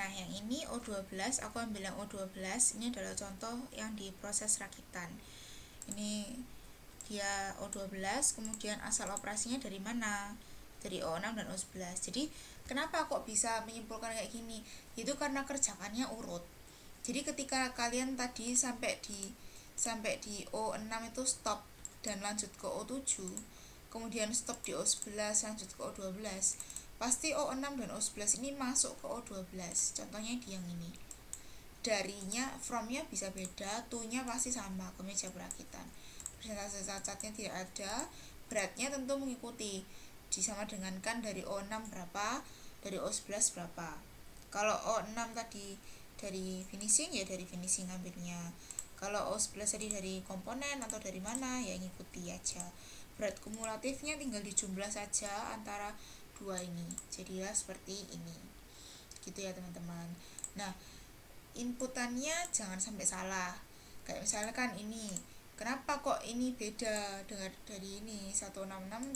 Nah, yang ini O12, aku ambil yang O12. Ini adalah contoh yang di proses rakitan. Ini dia O12, kemudian asal operasinya dari mana? Dari O6 dan O11. Jadi, kenapa kok bisa menyimpulkan kayak gini? Itu karena kerjakannya urut. Jadi, ketika kalian tadi sampai di O6 itu stop dan lanjut ke O7, kemudian stop di O11 lanjut ke O12, pasti O6 dan O11 ini masuk ke O12. Contohnya di yang ini. Darinya, from-nya bisa beda, to-nya pasti sama, kemeja perakitan. Persentase cacatnya tidak ada, beratnya tentu mengikuti. Sama dengan kan dari O6 berapa, dari O11 berapa. Kalau O6 tadi dari finishing, ya dari finishing ambilnya. Kalau O11 tadi dari komponen atau dari mana, ya ngikuti aja. Berat kumulatifnya tinggal dijumlah saja antara dua ini. Jadilah seperti ini. Gitu ya teman-teman. Nah, inputannya jangan sampai salah. Kayak misalkan ini, kenapa kok ini beda dengan dari ini 166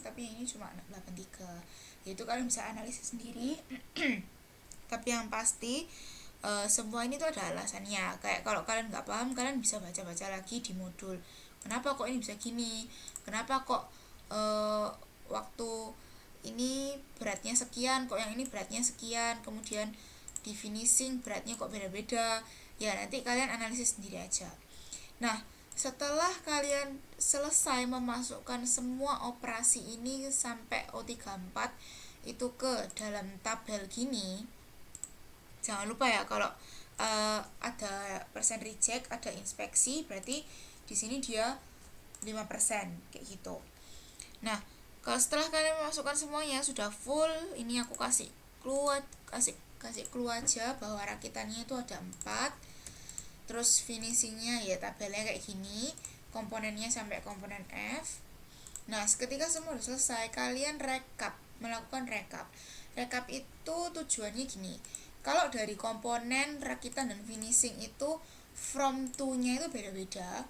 tapi ini cuma 83. Yaitu kalian bisa analisis sendiri. Tapi yang pasti semua ini tuh ada alasannya. Kayak kalau kalian nggak paham, kalian bisa baca-baca lagi di modul. Kenapa kok ini bisa gini? Kenapa kok waktu ini beratnya sekian, kok yang ini beratnya sekian, kemudian di finishing beratnya kok beda-beda. Ya nanti kalian analisis sendiri aja. Nah, setelah kalian selesai memasukkan semua operasi ini sampai O34 itu ke dalam tabel gini, jangan lupa ya kalau ada persen reject, ada inspeksi, berarti di sini dia 5% kayak gitu. Nah, kalau setelah kalian memasukkan semuanya sudah full, ini aku kasih clue aja bahwa rakitannya itu ada 4. Terus finishingnya ya tabelnya kayak gini, komponennya sampai komponen F. Nah, ketika semua sudah selesai, kalian melakukan rekap. Rekap itu tujuannya gini. Kalau dari komponen, rakitan, dan finishing itu from to-nya itu beda-beda.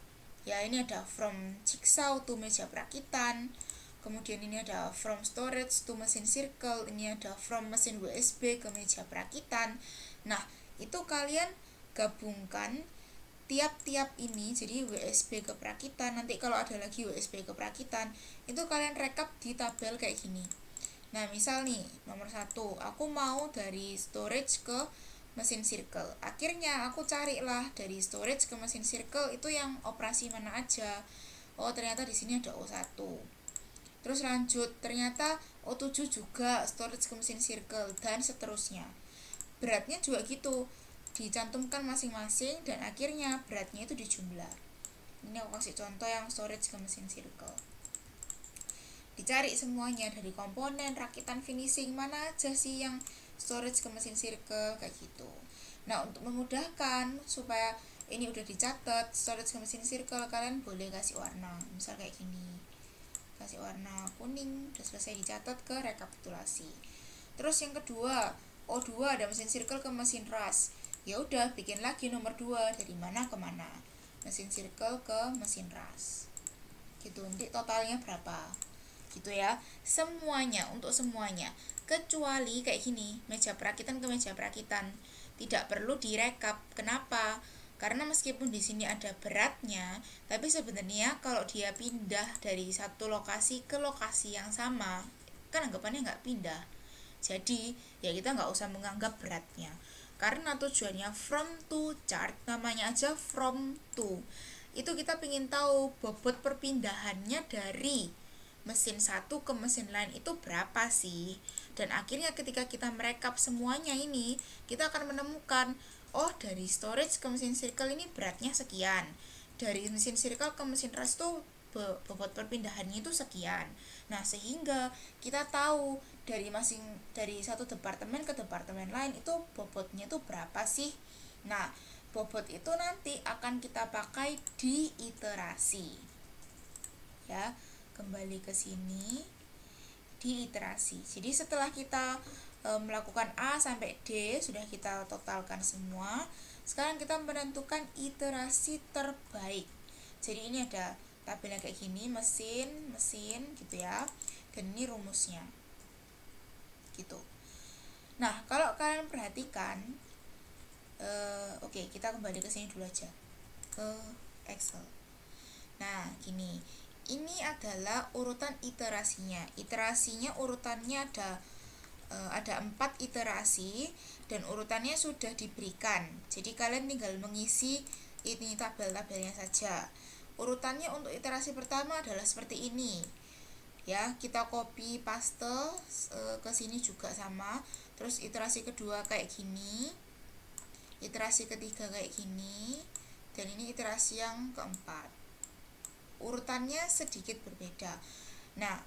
Ya, ini ada from jigsaw to meja perakitan. Kemudian ini ada from storage to mesin circle. Ini ada from mesin USB ke meja perakitan. Nah, itu kalian gabungkan tiap-tiap ini, jadi USB ke perakitan. Nanti kalau ada lagi USB ke perakitan, itu kalian rekap di tabel kayak gini. Nah, misal nih, nomor 1, aku mau dari storage ke mesin circle. Akhirnya aku carilah dari storage ke mesin circle itu yang operasi mana aja. Oh, ternyata di sini ada O1. Terus lanjut, ternyata O7 juga storage ke mesin circle dan seterusnya. Beratnya juga gitu, dicantumkan masing-masing dan akhirnya beratnya itu dijumlah. Ini aku kasih contoh yang storage ke mesin circle. Dicari semuanya dari komponen, rakitan, finishing, mana aja sih yang storage ke mesin circle kayak gitu. Nah, untuk memudahkan supaya ini udah dicatat storage ke mesin circle, kalian boleh kasih warna, misal kayak gini, kasih warna kuning, udah selesai dicatat ke rekapitulasi. Terus yang kedua, O2 ada mesin circle ke mesin ras. Ya udah, bikin lagi nomor 2 dari mana ke mana, mesin circle ke mesin ras gitu. Nanti totalnya berapa gitu ya, semuanya, untuk semuanya, kecuali kayak gini, meja perakitan ke meja perakitan tidak perlu direkap. Kenapa? Karena meskipun di sini ada beratnya, tapi sebenarnya kalau dia pindah dari satu lokasi ke lokasi yang sama, kan anggapannya nggak pindah. Jadi ya kita nggak usah menganggap beratnya, karena tujuannya from to chart, namanya aja from to. Itu kita ingin tahu bobot perpindahannya dari mesin satu ke mesin lain itu berapa sih. Dan akhirnya ketika kita merekap semuanya ini, kita akan menemukan, oh dari storage ke mesin circle ini beratnya sekian, dari mesin circle ke mesin ras tuh bobot perpindahannya itu sekian. Nah, sehingga kita tahu dari satu departemen ke departemen lain itu bobotnya itu berapa sih. Nah, bobot itu nanti akan kita pakai di iterasi. Ya, kembali ke sini di iterasi. Jadi setelah kita melakukan A sampai D, sudah kita totalkan semua. Sekarang kita menentukan iterasi terbaik. Jadi ini ada tabelnya kayak gini, mesin gitu ya. Dan ini rumusnya. Gitu. Nah, kalau kalian perhatikan, Oke, kita kembali ke sini dulu aja, ke Excel. Nah, gini, ini adalah urutan iterasinya. Iterasinya urutannya ada 4 iterasi dan urutannya sudah diberikan. Jadi kalian tinggal mengisi ini tabel-tabelnya saja. Urutannya untuk iterasi pertama adalah seperti ini. Ya, kita copy paste ke sini juga sama. Terus iterasi kedua kayak gini. Iterasi ketiga kayak gini. Dan ini iterasi yang keempat. Urutannya sedikit berbeda. Nah,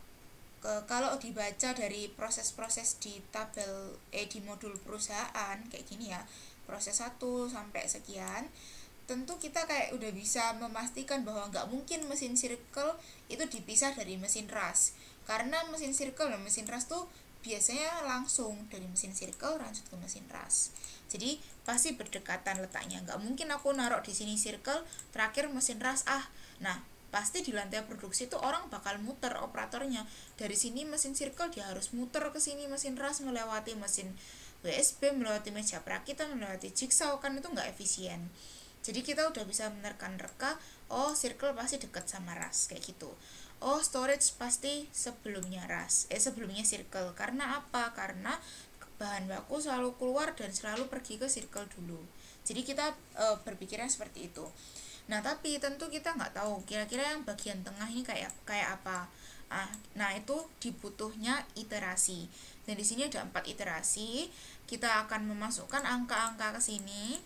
kalau dibaca dari proses-proses di tabel di modul perusahaan kayak gini ya, proses 1 sampai sekian, tentu kita kayak udah bisa memastikan bahwa nggak mungkin mesin circle itu dipisah dari mesin ras, karena mesin circle dan mesin ras tuh biasanya langsung dari mesin circle lanjut ke mesin ras. Jadi pasti berdekatan letaknya, nggak mungkin aku naruh di sini circle terakhir mesin ras. Nah, pasti di lantai produksi itu orang bakal muter operatornya. Dari sini mesin circle dia harus muter ke sini mesin ras, melewati mesin WSB, melewati meja perakitan, melewati jigsaw, kan itu nggak efisien. Jadi kita udah bisa menerka-nerka, oh circle pasti dekat sama ras kayak gitu. Oh, storage pasti sebelumnya ras, sebelumnya circle. Karena apa? Karena bahan baku selalu keluar dan selalu pergi ke circle dulu. Jadi kita berpikirnya seperti itu. Nah, tapi tentu kita nggak tahu kira-kira yang bagian tengah ini kayak apa. Nah, itu dibutuhnya iterasi. Dan di sini ada 4 iterasi. Kita akan memasukkan angka-angka ke sini.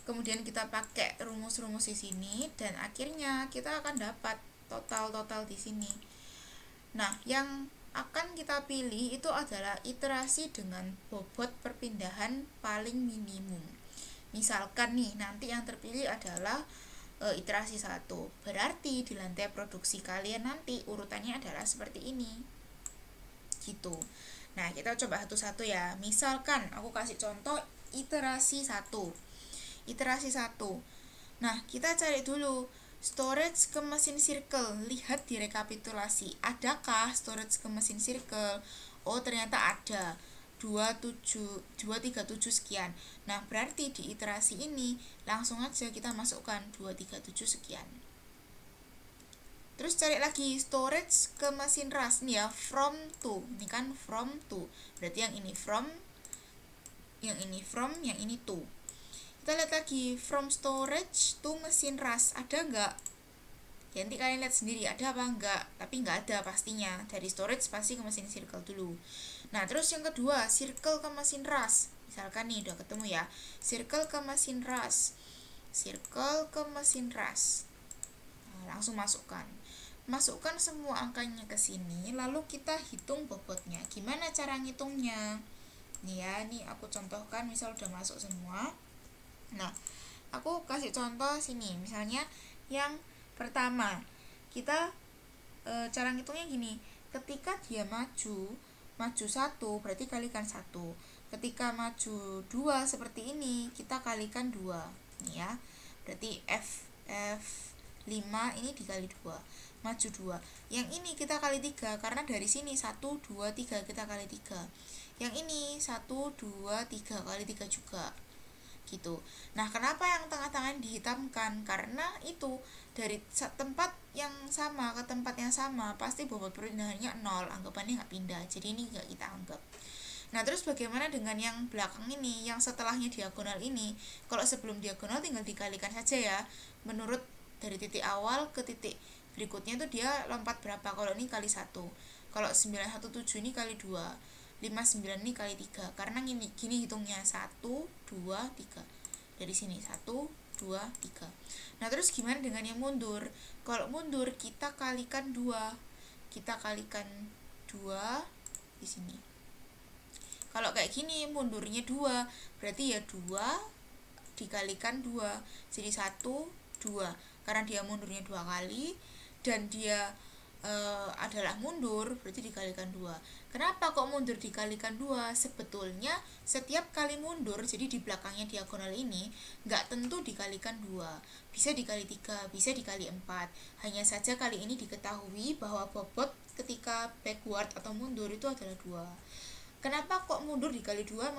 Kemudian kita pakai rumus-rumus di sini dan akhirnya kita akan dapat total-total di sini. Nah, yang akan kita pilih itu adalah iterasi dengan bobot perpindahan paling minimum. Misalkan nih, nanti yang terpilih adalah iterasi 1. Berarti di lantai produksi kalian nanti urutannya adalah seperti ini. Gitu. Nah, kita coba satu-satu ya. Misalkan aku kasih contoh iterasi 1. Iterasi 1. Nah, kita cari dulu storage ke mesin circle. Lihat di rekapitulasi, adakah storage ke mesin circle? Oh, ternyata ada. 237 sekian. Nah, berarti di iterasi ini langsung aja kita masukkan 237 sekian. Terus cari lagi storage ke mesin ras nih ya, from to. Ini kan from to. Berarti yang ini from, yang ini to. Kita lihat lagi from storage to mesin ras, ada nggak? Ya, nanti kalian lihat sendiri ada apa enggak, tapi nggak ada pastinya. Dari storage pasti ke mesin circle dulu. Nah, terus yang kedua, circle ke mesin ras. Misalkan nih udah ketemu ya, circle ke mesin ras. Nah, langsung masukkan semua angkanya ke sini, lalu kita hitung bobotnya. Gimana cara ngitungnya? Nih ya, nih aku contohkan, misal udah masuk semua. Nah, aku kasih contoh sini, misalnya yang pertama, kita cara ngitungnya gini. Ketika dia maju 1 berarti kalikan 1. Ketika maju 2 seperti ini, kita kalikan 2. Nih ya. Berarti F5 ini dikali 2. Maju 2. Yang ini kita kali 3 karena dari sini 1 2 3 kita kali 3. Yang ini 1 2 3 kali 3 juga. Gitu. Nah, kenapa yang tengah-tengah dihitamkan? Karena itu dari tempat yang sama ke tempat yang sama pasti bobot perpindahannya 0, anggapannya nggak pindah, jadi ini nggak kita anggap. Nah, terus bagaimana dengan yang belakang ini, yang setelahnya diagonal ini? Kalau sebelum diagonal tinggal dikalikan saja ya, menurut dari titik awal ke titik berikutnya itu dia lompat berapa. Kalau ini kali 1, kalau 917 ini kali 2, 59 ini kali 3, karena gini hitungnya 1 2 3 dari sini 1 2 3. Nah, terus gimana dengan yang mundur? Kalau mundur kita kalikan 2 di sini. Kalau kayak gini mundurnya 2, berarti ya 2 dikalikan 2, jadi 1 2, karena dia mundurnya 2 kali dan dia adalah mundur, berarti dikalikan 2. Kenapa kok mundur dikalikan 2? Sebetulnya setiap kali mundur, jadi di belakangnya diagonal ini nggak tentu dikalikan 2, bisa dikali 3, bisa dikali 4. Hanya saja kali ini diketahui bahwa bobot ketika backward atau mundur itu adalah 2. Kenapa kok mundur dikali 2?